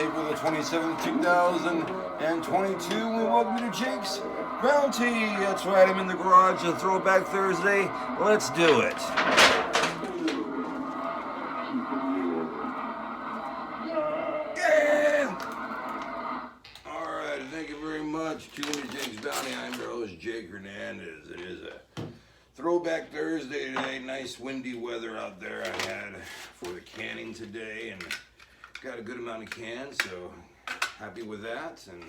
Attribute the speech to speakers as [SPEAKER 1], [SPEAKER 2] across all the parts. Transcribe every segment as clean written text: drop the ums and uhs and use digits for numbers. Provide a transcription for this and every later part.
[SPEAKER 1] April the 27th, 2022. We welcome you to Jake's Ground Tea. That's right, I'm in the garage on Throwback Thursday. Let's do it. Alright, thank you very much. Tune in to Jake's Bounty. I'm your host, Jake Hernandez. It is a Throwback Thursday today. Nice windy weather out there I had for the canning today, and got a good amount of cans, so happy with that, and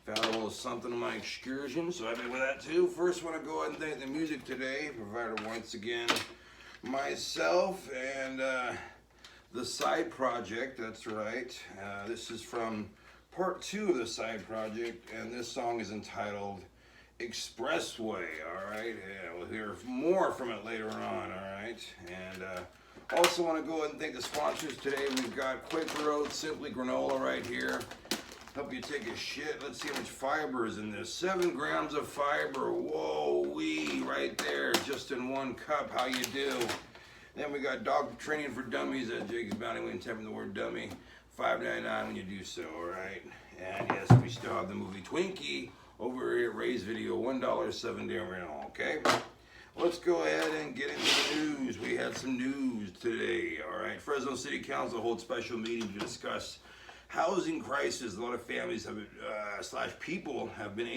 [SPEAKER 1] found a little something on my excursion, so happy with that too. First, want to go ahead and thank the music today, provided once again myself and the side project. That's right. This is from part 2 of the side project, and this song is entitled Expressway. All right, yeah, we'll hear more from it later on. All right, and also want to go ahead and thank the sponsors today. We've got Quaker Oats, Simply Granola right here. Help you take a shit. Let's see how much fiber is in this. 7 grams of fiber. Whoa wee, right there, just in one cup. How you do? Then we got Dog Training for Dummies at Jake's Bounty. When you type in the word dummy, $5.99 when you do so. All right, and yes, we still have the movie Twinkie over here at Ray's Video, $1.70 original. Okay. Let's go ahead and get into the news. We had some news today, all right? Fresno City Council holds special meeting to discuss housing crisis. A lot of families have, people have been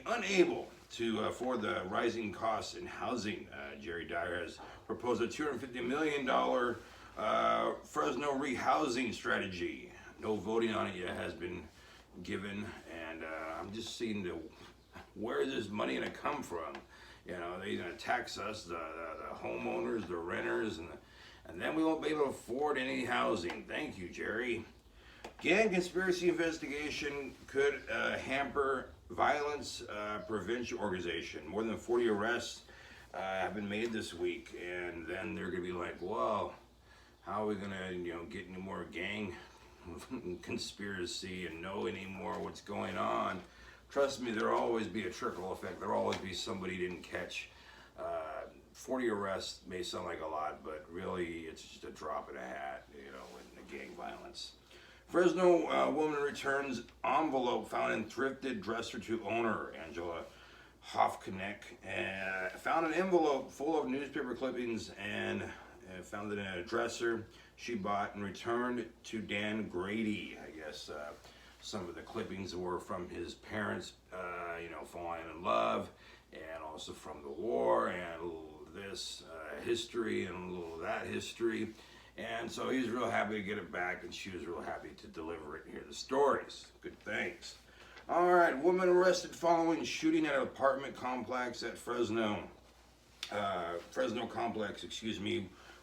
[SPEAKER 1] unable to afford the rising costs in housing. Jerry Dyer has proposed a $250 million Fresno rehousing strategy. No voting on it yet has been given, and I'm just seeing where is this money gonna come from? You know, they're going to tax us, the homeowners, the renters, and then we won't be able to afford any housing. Thank you, Jerry. Gang conspiracy investigation could hamper violence prevention organization. More than 40 arrests have been made this week, and then they're going to be like, well, how are we going to, get any more gang conspiracy and know any more what's going on? Trust me, there'll always be a trickle effect. There'll always be somebody didn't catch. 40 arrests may sound like a lot, but really it's just a drop in a hat, in the gang violence. Fresno woman returns envelope found in thrifted dresser to owner. Angela Hofknecht found an envelope full of newspaper clippings and found it in a dresser she bought and returned to Dan Grady. I guess some of the clippings were from his parents, falling in love, and also from the war, and a little of this history, and a little of that history. And so he was real happy to get it back, and she was real happy to deliver it and hear the stories. Good thanks. All right, woman arrested following shooting at an apartment complex at Fresno complex,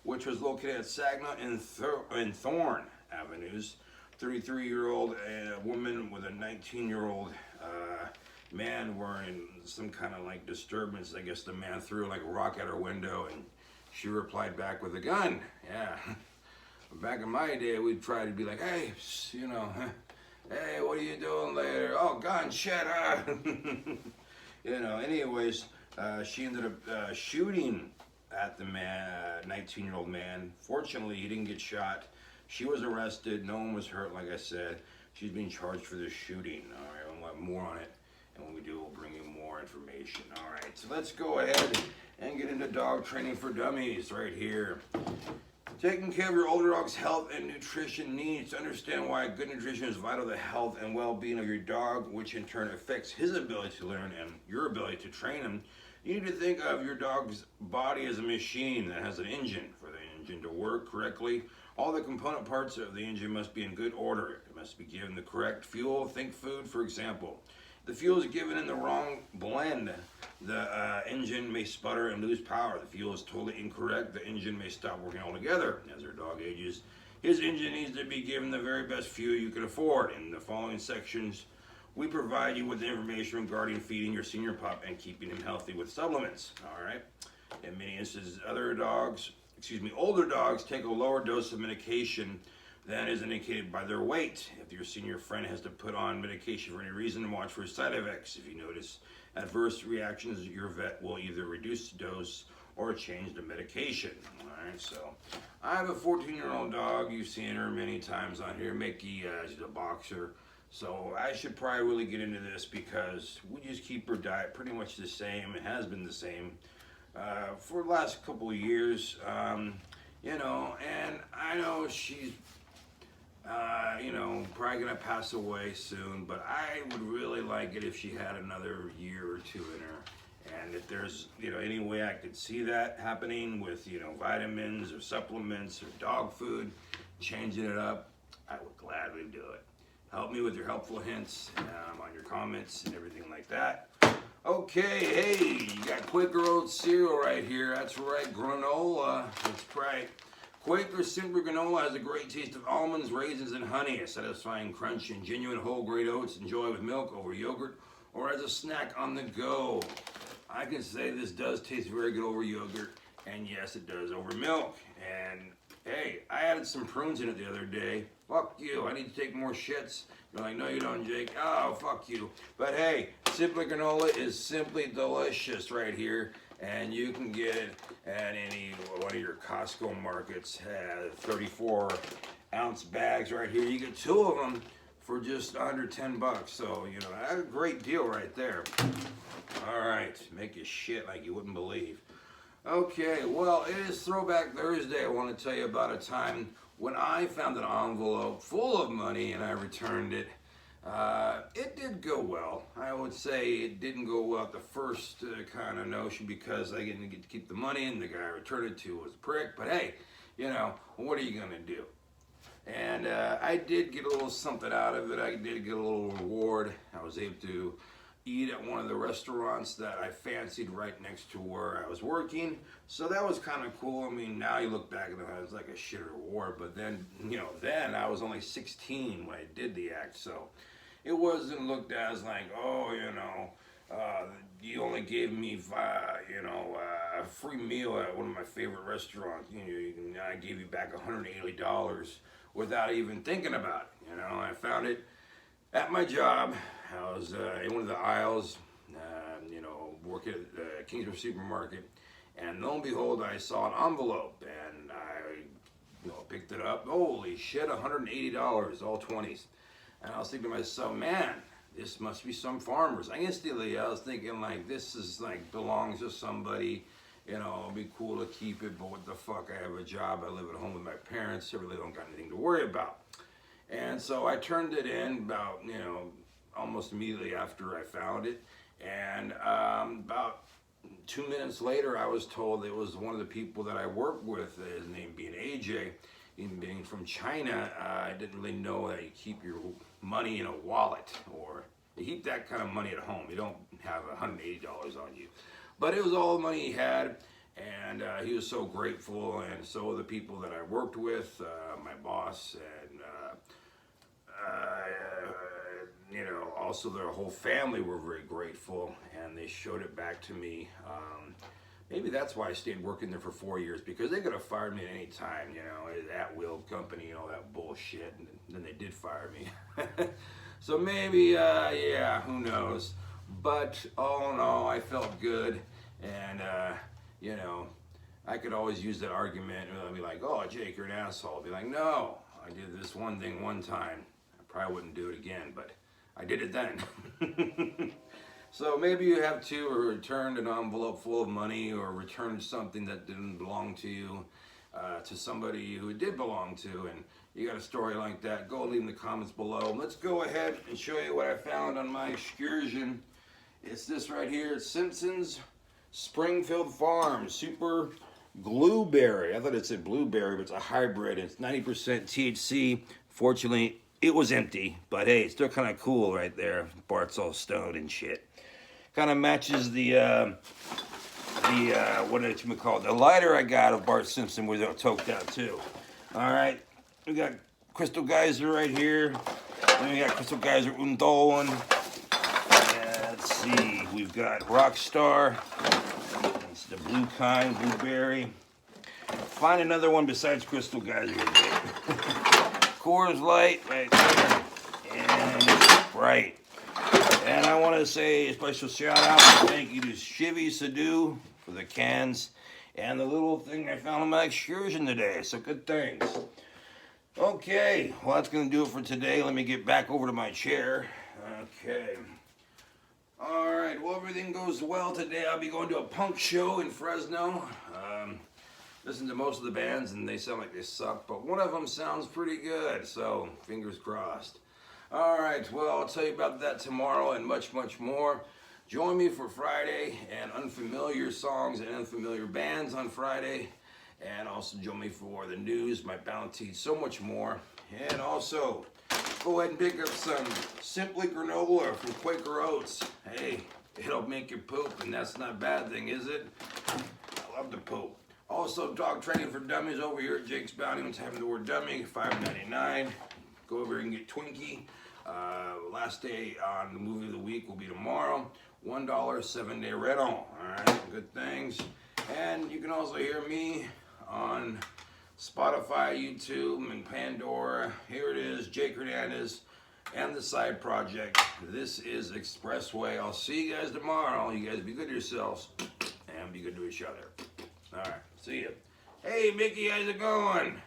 [SPEAKER 1] which was located at Sagna and Thorn Avenues. 33-year-old woman with a 19-year-old man were in some kind of disturbance. I guess the man threw a rock at her window, and she replied back with a gun. Yeah. Back in my day, we'd try to be like, hey, hey, what are you doing later? Oh, gun, shit. Anyways, she ended up shooting at the man, 19-year-old man. Fortunately, he didn't get shot. She was arrested. No one was hurt, like I said. She's being charged for this shooting. All right, we'll have more on it. And when we do, we'll bring you more information. All right, so let's go ahead and get into Dog Training for Dummies right here. Taking care of your older dog's health and nutrition needs. To understand why good nutrition is vital to the health and well-being of your dog, which in turn affects his ability to learn and your ability to train him, you need to think of your dog's body as a machine that has an engine. For the engine to work correctly, all the component parts of the engine must be in good order. It must be given the correct fuel. Think food, for example. If the fuel is given in the wrong blend, the engine may sputter and lose power. The fuel is totally incorrect. The engine may stop working altogether. As your dog ages, his engine needs to be given the very best fuel you can afford. In the following sections, we provide you with information regarding feeding your senior pup and keeping him healthy with supplements. All right. In many instances, older dogs take a lower dose of medication than is indicated by their weight. If your senior friend has to put on medication for any reason, watch for side effects. If you notice adverse reactions, your vet will either reduce the dose or change the medication. Alright, so I have a 14-year-old dog. You've seen her many times on here. Mickey, she's a boxer. So I should probably really get into this because we just keep her diet pretty much the same. It has been the same for the last couple of years. You know, and I know she's, you know, probably gonna pass away soon, but I would really like it if she had another year or two in her. And if there's, you know, any way I could see that happening with, you know, vitamins or supplements or dog food, changing it up, I would gladly do it. Help me with your helpful hints on your comments and everything like that. Okay, hey, you got Quaker oat cereal right here. That's right, granola. That's right. Quaker Cinder granola has a great taste of almonds, raisins, and honey. A satisfying crunch and genuine whole grain oats. Enjoy with milk, over yogurt, or as a snack on the go. I can say this does taste very good over yogurt, and yes, it does over milk. And hey, I added some prunes in it the other day. Fuck you, I need to take more shits. You're like, no you don't, Jake. Oh, fuck you. But hey, Simply Granola is simply delicious right here. And you can get it at any one of your Costco markets. 34-ounce bags right here. You get 2 of them for just under 10 bucks. So, you know, that's a great deal right there. All right, make you shit like you wouldn't believe. Okay, well, it is Throwback Thursday. I want to tell you about a time when I found an envelope full of money and I returned it. It did go well. I would say it didn't go well at the first kind of notion because I didn't get to keep the money and the guy I returned it to was a prick. But hey, you know, what are you going to do? And I did get a little something out of it. I did get a little reward. I was able to eat at one of the restaurants that I fancied right next to where I was working. So that was kind of cool. I mean, now you look back at it, it was like a shit reward. But then, you know, then I was only 16 when I did the act. So it wasn't looked at as like, oh, you know, you only gave me, a free meal at one of my favorite restaurants. You know, I gave you back $180 without even thinking about it. You know, I found it at my job. I was in one of the aisles, you know, working at the Kingsburg supermarket, and lo and behold, I saw an envelope, and I, you know, picked it up. Holy shit, $180, all 20s. And I was thinking to myself, man, this must be some farmers. Instantly, I was thinking, like, this is, like, belongs to somebody, you know, it'd be cool to keep it, but what the fuck, I have a job, I live at home with my parents, I really don't got anything to worry about. And so I turned it in about, you know, almost immediately after I found it, and about 2 minutes later I was told it was one of the people that I work with, his name being AJ, even being from China. I didn't really know that you keep your money in a wallet, or you keep that kind of money at home. You don't have $180 on you. But it was all the money he had, and he was so grateful, and so were the people that I worked with, my boss, and you know, also their whole family were very grateful, and they showed it back to me. Maybe that's why I stayed working there for 4 years, because they could have fired me at any time, you know, at will company and all that bullshit, and then they did fire me. So maybe, yeah, who knows. But all in all, I felt good, and you know, I could always use that argument, and I'd be like, oh, Jake, you're an asshole. I'd be like, no, I did this one thing one time. I probably wouldn't do it again, but I did it then. So maybe you have to, or returned an envelope full of money, or returned something that didn't belong to you to somebody who it did belong to, and you got a story like that, go leave in the comments below. Let's go ahead and show you what I found on my excursion. It's this right here. It's Simpson's Springfield Farm Super Blueberry. I thought it said blueberry, but it's a hybrid. It's 90% THC. Fortunately, it was empty, but hey, it's still kind of cool right there. Bart's all stoned and shit. Kind of matches the what did you call it? The lighter I got of Bart Simpson was toked out too. All right, we got Crystal Geyser right here. Then we got Crystal Geyser Untolan. Let's see, we've got Rockstar. It's the blue kind, blueberry. Find another one besides Crystal Geyser. Coors Light right there, and Sprite. And I want to say a special shout out and thank you to Shivy Sadu for the cans and the little thing I found on my excursion today. So good things. Okay, well that's going to do it for today. Let me get back over to my chair. Okay. Alright, well everything goes well today. I'll be going to a punk show in Fresno. Listen to most of the bands and they sound like they suck, but one of them sounds pretty good, so fingers crossed. Alright, well I'll tell you about that tomorrow and much, much more. Join me for Friday and unfamiliar songs and unfamiliar bands on Friday. And also join me for the news, my bounty, so much more. And also, go ahead and pick up some Simply Granola from Quaker Oats. Hey, it'll make you poop, and that's not a bad thing, is it? I love to poop. Also, dog training for dummies over here at Jake's Bounty. Once having the word dummy, $5.99. Go over here and get Twinkie. Last day on the movie of the week will be tomorrow. $1, 7-day rental. Alright, good things. And you can also hear me on Spotify, YouTube, and Pandora. Here it is, Jake Hernandez and the side project. This is Expressway. I'll see you guys tomorrow. You guys be good to yourselves and be good to each other. All right, see ya. Hey, Mickey, how's it going?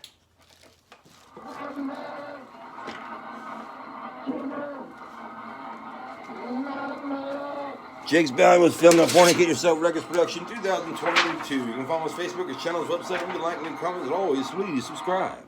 [SPEAKER 1] Jake's Bounty was filmed on Fornicate Yourself Records Production 2022. You can follow us on Facebook, his channel, his website. You can like and comment. As always, please subscribe.